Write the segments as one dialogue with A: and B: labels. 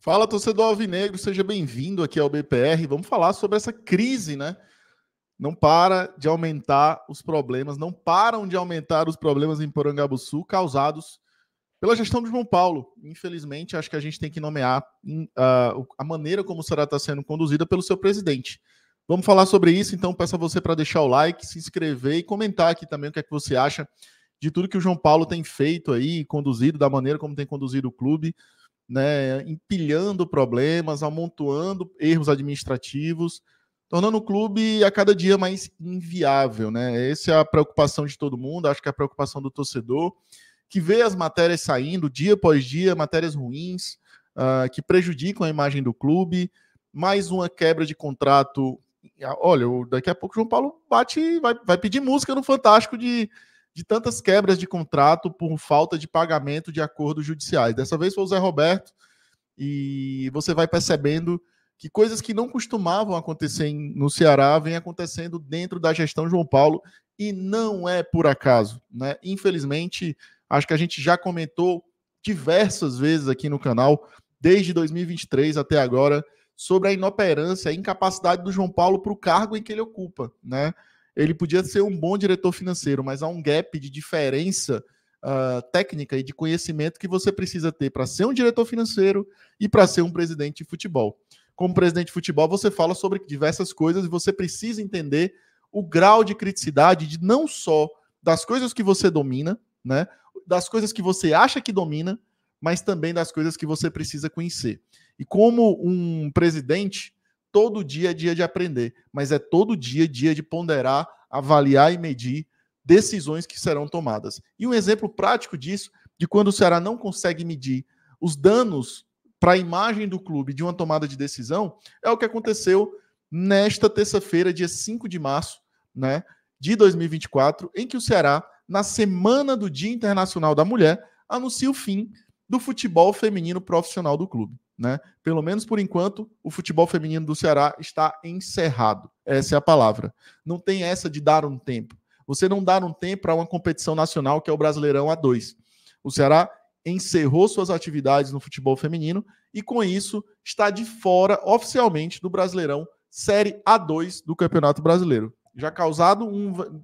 A: Fala, torcedor alvinegro, seja bem-vindo aqui ao BPR. Vamos falar sobre essa crise, né? Não para de aumentar os problemas, não param de aumentar os problemas em Porangabuçu causados pela gestão do João Paulo. Infelizmente, acho que a gente tem que nomear a maneira como será está sendo conduzida pelo seu presidente. Vamos falar sobre isso, então peço a você para deixar o like, se inscrever e comentar aqui também o que é que você acha de tudo que o João Paulo tem feito aí, conduzido, da maneira como tem conduzido o clube, né, empilhando problemas, amontoando erros administrativos, tornando o clube a cada dia mais inviável, né? Essa é a preocupação de todo mundo, acho que é a preocupação do torcedor, que vê as matérias saindo dia após dia, matérias ruins, que prejudicam a imagem do clube, mais uma quebra de contrato. Olha, daqui a pouco o João Paulo vai pedir música no Fantástico de tantas quebras de contrato por falta de pagamento de acordos judiciais. Dessa vez foi o Zé Roberto, e você vai percebendo que coisas que não costumavam acontecer no Ceará vêm acontecendo dentro da gestão João Paulo, e não é por acaso, né? Infelizmente, acho que a gente já comentou diversas vezes aqui no canal, desde 2023 até agora, sobre a inoperância, a incapacidade do João Paulo para o cargo em que ele ocupa, né? Ele podia ser um bom diretor financeiro, mas há um gap de diferença técnica e de conhecimento que você precisa ter para ser um diretor financeiro e para ser um presidente de futebol. Como presidente de futebol, você fala sobre diversas coisas e você precisa entender o grau de criticidade de não só das coisas que você domina, né, das coisas que você acha que domina, mas também das coisas que você precisa conhecer. E como um presidente, todo dia é dia de aprender, mas é todo dia de ponderar, avaliar e medir decisões que serão tomadas. E um exemplo prático disso, de quando o Ceará não consegue medir os danos para a imagem do clube de uma tomada de decisão, é o que aconteceu nesta terça-feira, dia 5 de março, né, de 2024, em que o Ceará, na semana do Dia Internacional da Mulher, anuncia o fim do futebol feminino profissional do clube. Né? Pelo menos por enquanto, o futebol feminino do Ceará está encerrado. Essa é a palavra. Não tem essa de dar um tempo. Você não dá um tempo para uma competição nacional que é o Brasileirão A2. O Ceará encerrou suas atividades no futebol feminino e, com isso, está de fora oficialmente do Brasileirão Série A2 do Campeonato Brasileiro.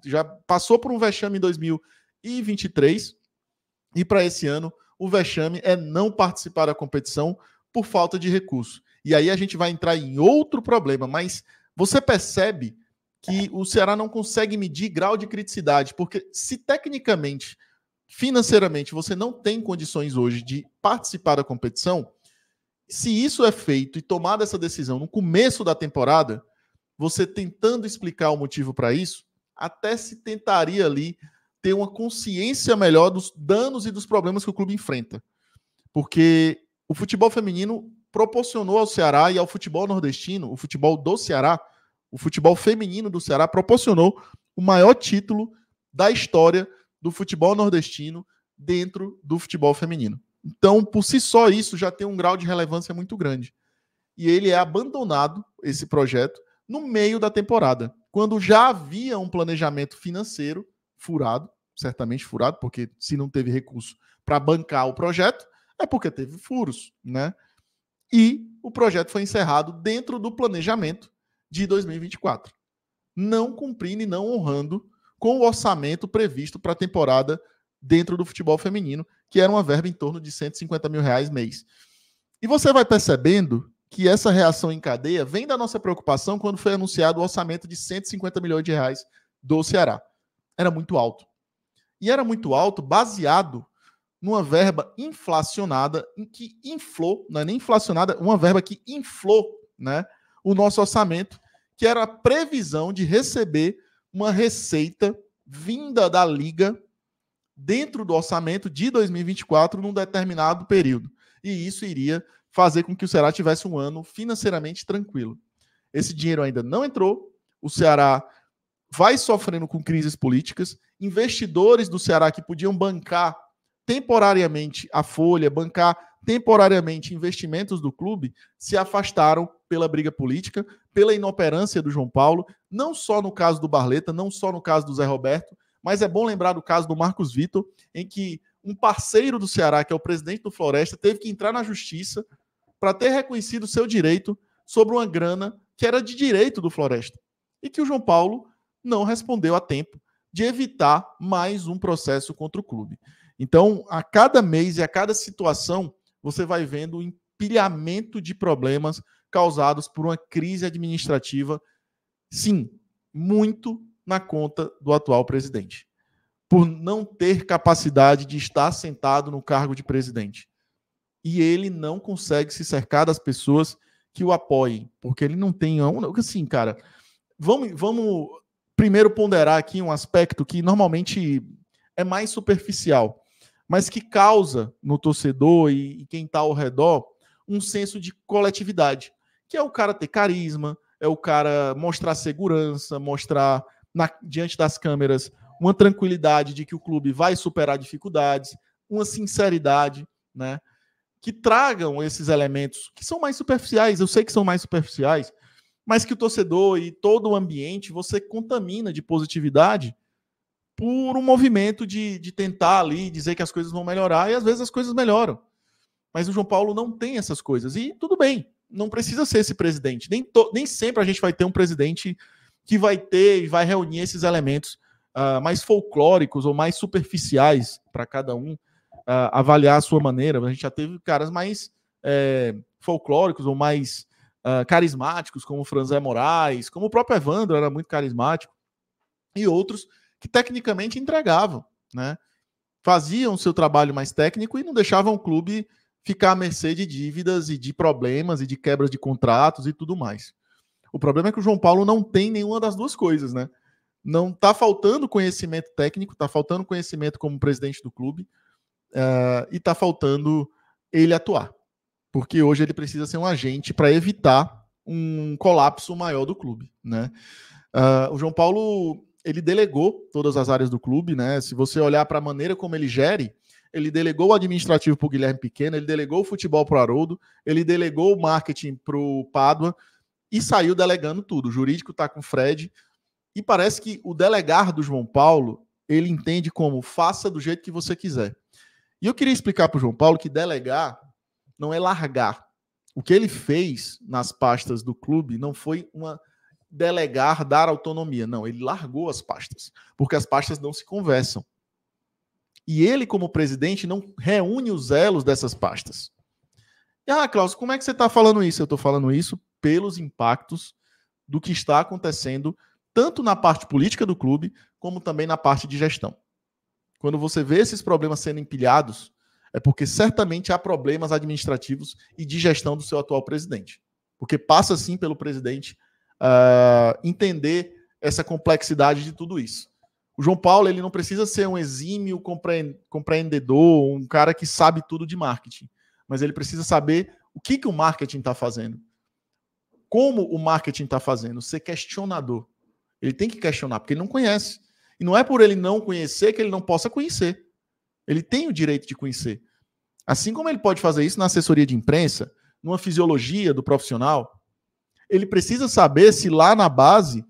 A: Já passou por um vexame em 2023 e para esse ano o vexame é não participar da competição por falta de recurso. E aí a gente vai entrar em outro problema, mas você percebe que o Ceará não consegue medir grau de criticidade, porque se tecnicamente, financeiramente, você não tem condições hoje de participar da competição, se isso é feito e tomada essa decisão no começo da temporada, você tentando explicar o motivo para isso, até se tentaria ali ter uma consciência melhor dos danos e dos problemas que o clube enfrenta. Porque o futebol feminino proporcionou ao Ceará e ao futebol nordestino, o futebol do Ceará, o futebol feminino do Ceará proporcionou o maior título da história do futebol nordestino dentro do futebol feminino. Então, por si só, isso já tem um grau de relevância muito grande. E ele é abandonado, esse projeto, no meio da temporada, quando já havia um planejamento financeiro furado, certamente furado, porque se não teve recurso para bancar o projeto, é porque teve furos, né? E o projeto foi encerrado dentro do planejamento de 2024, não cumprindo e não honrando com o orçamento previsto para a temporada dentro do futebol feminino, que era uma verba em torno de R$150 mil mês. E você vai percebendo que essa reação em cadeia vem da nossa preocupação quando foi anunciado o orçamento de R$150 milhões do Ceará. Era muito alto. E era muito alto baseado numa verba inflacionada, em que inflou, não é nem inflacionada, uma verba que inflou, né, o nosso orçamento, que era a previsão de receber uma receita vinda da Liga dentro do orçamento de 2024 num determinado período. E isso iria fazer com que o Ceará tivesse um ano financeiramente tranquilo. Esse dinheiro ainda não entrou, o Ceará vai sofrendo com crises políticas, investidores do Ceará que podiam bancar temporariamente a folha, bancar temporariamente investimentos do clube, se afastaram pela briga política, pela inoperância do João Paulo, não só no caso do Barleta, não só no caso do Zé Roberto, mas é bom lembrar do caso do Marcos Vitor, em que um parceiro do Ceará, que é o presidente do Floresta, teve que entrar na justiça para ter reconhecido o seu direito sobre uma grana que era de direito do Floresta. E que o João Paulo não respondeu a tempo de evitar mais um processo contra o clube. Então, a cada mês e a cada situação, você vai vendo o empilhamento de problemas causados por uma crise administrativa, sim, muito na conta do atual presidente, por não ter capacidade de estar sentado no cargo de presidente. E ele não consegue se cercar das pessoas que o apoiem, porque ele não tem... Assim, cara, vamos primeiro ponderar aqui um aspecto que normalmente é mais superficial, mas que causa no torcedor e quem está ao redor um senso de coletividade, que é o cara ter carisma, é o cara mostrar segurança, mostrar diante das câmeras uma tranquilidade de que o clube vai superar dificuldades, uma sinceridade, né? Que tragam esses elementos que são mais superficiais, eu sei que são mais superficiais, mas que o torcedor e todo o ambiente você contamina de positividade por um movimento de tentar ali dizer que as coisas vão melhorar, e às vezes as coisas melhoram. Mas o João Paulo não tem essas coisas, e tudo bem, não precisa ser esse presidente. Nem sempre a gente vai ter um presidente que vai ter e vai reunir esses elementos mais folclóricos ou mais superficiais para cada um avaliar a sua maneira. A gente já teve caras mais folclóricos ou mais carismáticos, como o Franzé Moraes, como o próprio Evandro era muito carismático, e outros que tecnicamente entregavam, né? Faziam o seu trabalho mais técnico e não deixavam o clube ficar à mercê de dívidas e de problemas e de quebras de contratos e tudo mais. O problema é que o João Paulo não tem nenhuma das duas coisas, né? Não está faltando conhecimento técnico, está faltando conhecimento como presidente do clube, e está faltando ele atuar. Porque hoje ele precisa ser um agente para evitar um colapso maior do clube, né? O João Paulo, ele delegou todas as áreas do clube, né? Se você olhar para a maneira como ele gere, ele delegou o administrativo para o Guilherme Pequeno, ele delegou o futebol para o Haroldo, ele delegou o marketing para o Pádua e saiu delegando tudo. O jurídico está com o Fred, e parece que o delegar do João Paulo, ele entende como faça do jeito que você quiser. E eu queria explicar para o João Paulo que delegar não é largar. O que ele fez nas pastas do clube não foi delegar, dar autonomia. Não, ele largou as pastas, porque as pastas não se conversam. E ele, como presidente, não reúne os elos dessas pastas. E, Klaus, como é que você está falando isso? Eu estou falando isso pelos impactos do que está acontecendo, tanto na parte política do clube, como também na parte de gestão. Quando você vê esses problemas sendo empilhados, é porque certamente há problemas administrativos e de gestão do seu atual presidente. Porque passa, sim, pelo presidente entender essa complexidade de tudo isso. O João Paulo, ele não precisa ser um exímio compreendedor, um cara que sabe tudo de marketing, mas ele precisa saber o que o marketing está fazendo, como o marketing está fazendo, ser questionador. Ele tem que questionar, porque ele não conhece. E não é por ele não conhecer que ele não possa conhecer. Ele tem o direito de conhecer. Assim como ele pode fazer isso na assessoria de imprensa, numa fisiologia do profissional, ele precisa saber se lá na base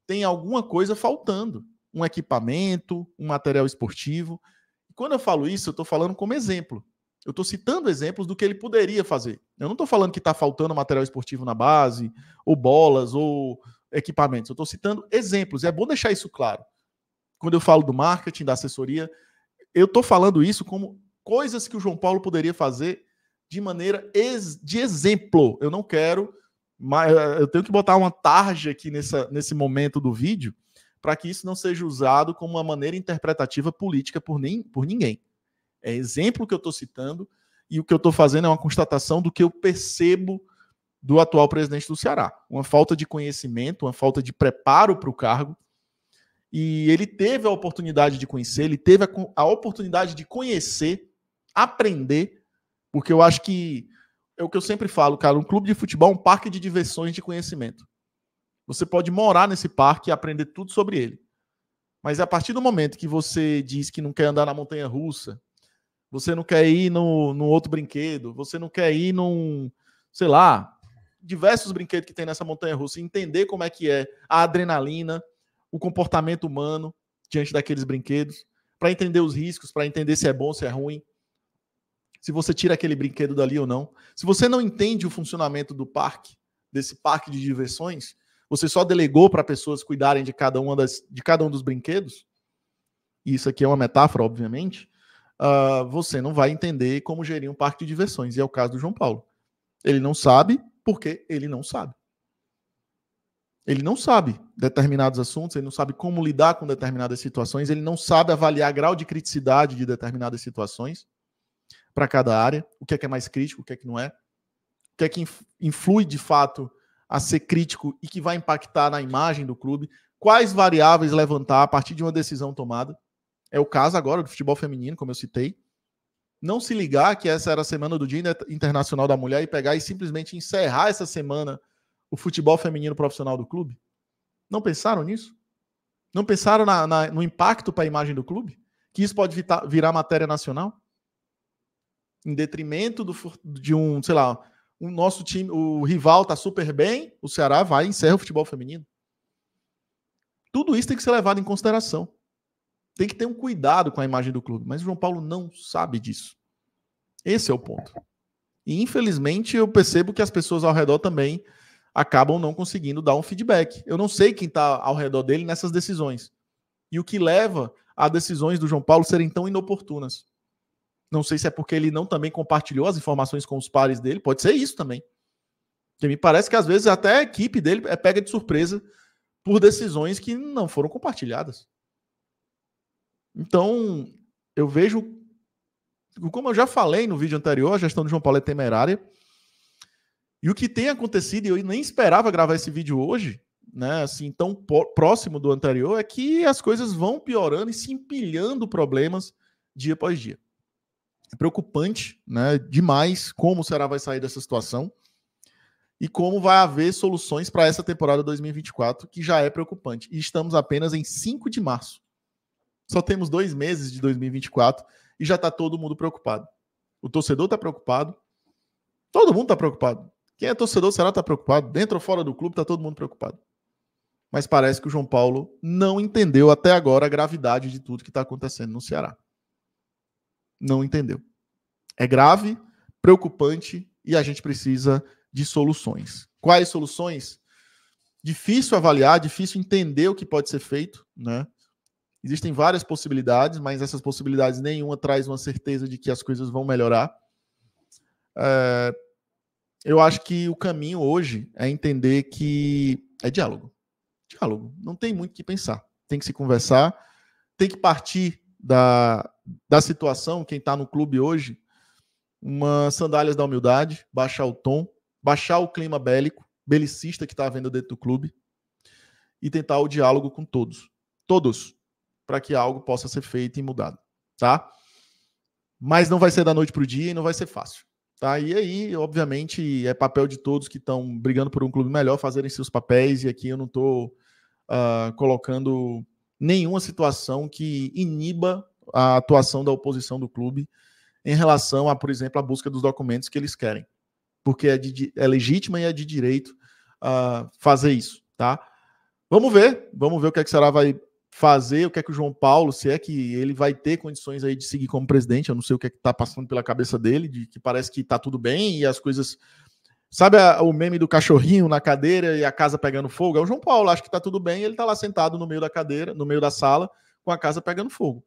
A: tem alguma coisa faltando. Um equipamento, um material esportivo. E quando eu falo isso, eu estou falando como exemplo. Eu estou citando exemplos do que ele poderia fazer. Eu não estou falando que está faltando material esportivo na base, ou bolas, ou equipamentos. Eu estou citando exemplos. E é bom deixar isso claro. Quando eu falo do marketing, da assessoria, eu estou falando isso como coisas que o João Paulo poderia fazer de maneira de exemplo. Eu não quero, mas eu tenho que botar uma tarja aqui nesse momento do vídeo para que isso não seja usado como uma maneira interpretativa política por ninguém. É exemplo que eu estou citando, e o que eu estou fazendo é uma constatação do que eu percebo do atual presidente do Ceará. Uma falta de conhecimento, uma falta de preparo para o cargo. E ele teve a oportunidade de conhecer, ele teve a oportunidade de conhecer, aprender, porque eu acho que é o que eu sempre falo, cara, um clube de futebol é um parque de diversões de conhecimento. Você pode morar nesse parque e aprender tudo sobre ele. Mas a partir do momento que você diz que não quer andar na montanha-russa, você não quer ir no outro brinquedo, você não quer ir sei lá, diversos brinquedos que tem nessa montanha-russa, entender como é que é a adrenalina, o comportamento humano diante daqueles brinquedos, para entender os riscos, para entender se é bom, se é ruim. se você tira aquele brinquedo dali ou não. Se você não entende o funcionamento do parque, desse parque de diversões, você só delegou para pessoas cuidarem de cada um dos brinquedos, e isso aqui é uma metáfora, obviamente, você não vai entender como gerir um parque de diversões. E é o caso do João Paulo. Ele não sabe porque ele não sabe. Ele não sabe determinados assuntos, ele não sabe como lidar com determinadas situações, ele não sabe avaliar grau de criticidade de determinadas situações para cada área, o que é mais crítico, o que é que não é, o que é que influi de fato a ser crítico e que vai impactar na imagem do clube, quais variáveis levantar a partir de uma decisão tomada. É o caso agora do futebol feminino, como eu citei. Não se ligar que essa era a semana do Dia Internacional da Mulher e pegar e simplesmente encerrar essa semana o futebol feminino profissional do clube? Não pensaram nisso? Não pensaram no impacto para a imagem do clube? Que isso pode virar matéria nacional? Em detrimento de um, sei lá, o nosso time, o rival está super bem, o Ceará vai e encerra o futebol feminino. Tudo isso tem que ser levado em consideração. Tem que ter um cuidado com a imagem do clube. Mas o João Paulo não sabe disso. Esse é o ponto. E, infelizmente, eu percebo que as pessoas ao redor também acabam não conseguindo dar um feedback. Eu não sei quem está ao redor dele nessas decisões. E o que leva a decisões do João Paulo serem tão inoportunas. Não sei se é porque ele não também compartilhou as informações com os pares dele. Pode ser isso também. Porque me parece que, às vezes, até a equipe dele é pega de surpresa por decisões que não foram compartilhadas. Então, eu vejo, como eu já falei no vídeo anterior, a gestão do João Paulo é temerária. E o que tem acontecido, e eu nem esperava gravar esse vídeo hoje, né, assim, tão próximo do anterior, é que as coisas vão piorando e se empilhando problemas dia após dia. É preocupante, né, demais como o Ceará vai sair dessa situação e como vai haver soluções para essa temporada 2024, que já é preocupante. E estamos apenas em 5 de março. Só temos 2 meses de 2024 e já está todo mundo preocupado. O torcedor está preocupado, todo mundo está preocupado. Quem é torcedor será está preocupado. Dentro ou fora do clube está todo mundo preocupado. Mas parece que o João Paulo não entendeu até agora a gravidade de tudo que está acontecendo no Ceará. Não entendeu. É grave, preocupante e a gente precisa de soluções. Quais soluções? Difícil avaliar, difícil entender o que pode ser feito, né? Existem várias possibilidades, mas essas possibilidades nenhuma traz uma certeza de que as coisas vão melhorar. Eu acho que o caminho hoje é entender que é diálogo. Diálogo. Não tem muito o que pensar. Tem que se conversar, tem que partir da situação, quem está no clube hoje, uma sandálias da humildade, baixar o tom, baixar o clima belicista que está havendo dentro do clube e tentar o diálogo com todos. Todos. Para que algo possa ser feito e mudado. Tá? Mas não vai ser da noite para o dia e não vai ser fácil. Tá? E aí, obviamente, é papel de todos que estão brigando por um clube melhor fazerem seus papéis, e aqui eu não estou colocando nenhuma situação que iniba a atuação da oposição do clube em relação a, por exemplo, a busca dos documentos que eles querem. Porque é legítima e é de direito fazer isso. Tá? Vamos ver o que é que o Ceará vai fazer, o que é que o João Paulo, se é que ele vai ter condições aí de seguir como presidente. Eu não sei o que é que está passando pela cabeça dele, de que parece que está tudo bem e as coisas... Sabe o meme do cachorrinho na cadeira e a casa pegando fogo? É o João Paulo, acho que está tudo bem e ele está lá sentado no meio da cadeira, no meio da sala, com a casa pegando fogo.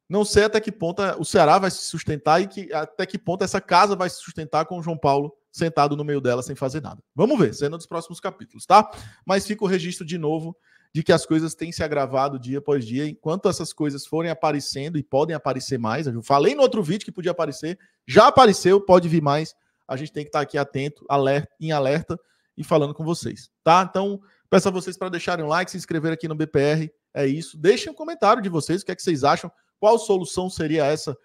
A: Não sei até que ponto o Ceará vai se sustentar e até que ponto essa casa vai se sustentar com o João Paulo sentado no meio dela sem fazer nada. Vamos ver, cena dos próximos capítulos, tá? Mas fica o registro de novo de que as coisas têm se agravado dia após dia, enquanto essas coisas forem aparecendo, e podem aparecer mais. Eu falei no outro vídeo que podia aparecer, já apareceu, pode vir mais. A gente tem que estar aqui atento, em alerta e falando com vocês, tá? Então, peço a vocês para deixarem um like, se inscrever aqui no BPR, é isso. Deixem um comentário de vocês, o que é que vocês acham, qual solução seria essa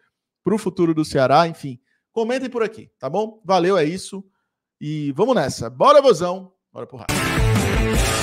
A: para o futuro do Ceará, enfim. Comentem por aqui, tá bom? Valeu, é isso. E vamos nessa. Bora, Vozão. Bora pro raio.